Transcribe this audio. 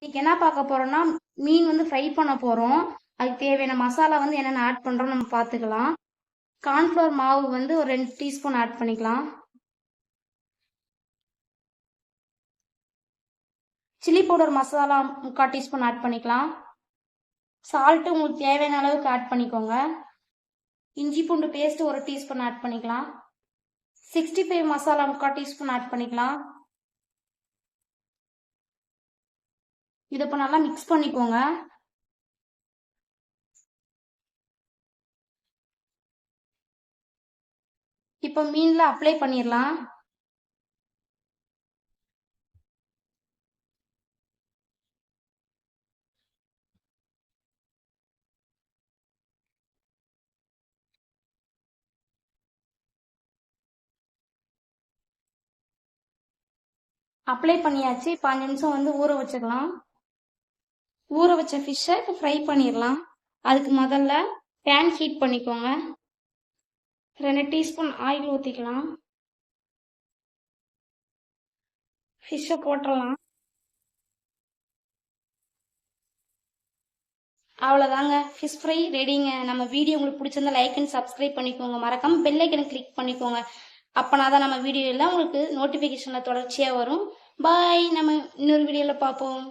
இன்னைக்கு என்ன பார்க்க போறோம்னா மீன் வந்து ஃப்ரை பண்ண போறோம். அதுக்கு தேவையான மசாலா வந்து என்னென்ன ஆட் பண்றோம் நம்ம பார்த்துக்கலாம். கார்ன்ஃப்ளவர் மாவு வந்து ஒரு 2 டீஸ்பூன் ஆட் பண்ணிக்கலாம். Chilli powder masala 3/4 teaspoon add பண்ணிக்கலாம். சால்ட்டு உங்களுக்கு தேவையான அளவுக்கு ஆட் பண்ணிக்கோங்க. இஞ்சி பூண்டு பேஸ்ட் 1 டீஸ்பூன் ஆட் பண்ணிக்கலாம். 65 மசாலா 3/4 டீஸ்பூன் ஆட் பண்ணிக்கலாம். இதை இப்போ நல்லா மிக்ஸ் பண்ணிக்கோங்க. இப்போ மீன்ல அப்ளை பண்ணிடலாம். அப்ளை பண்ணியாச்சு. இப்போ 5 நிமிஷம் வந்து ஊற வச்சுக்கலாம். ஊற வச்ச ஃபிஷ்ஷை இப்போ ஃப்ரை பண்ணிடலாம். அதுக்கு முதல்ல பேன் ஹீட் பண்ணிக்கோங்க. 2 டீஸ்பூன் ஆயில் ஊற்றிக்கலாம். ஃபிஷ்ஷை போட்டுடலாம். அவ்வளோதாங்க, ஃபிஷ் ஃப்ரை ரெடிங்க. நம்ம வீடியோ உங்களுக்கு பிடிச்சிருந்தா லைக் அண்ட் சப்ஸ்கிரைப் பண்ணிக்கோங்க. மறக்காம பெல் ஐக்கனை கிளிக் பண்ணிக்கோங்க. அப்போனா தான் நம்ம வீடியோ எல்லாம் உங்களுக்கு நோட்டிஃபிகேஷனில் தொடர்ச்சியாக வரும். பாய், நம்ம இன்னொரு வீடியோவில் பார்ப்போம்.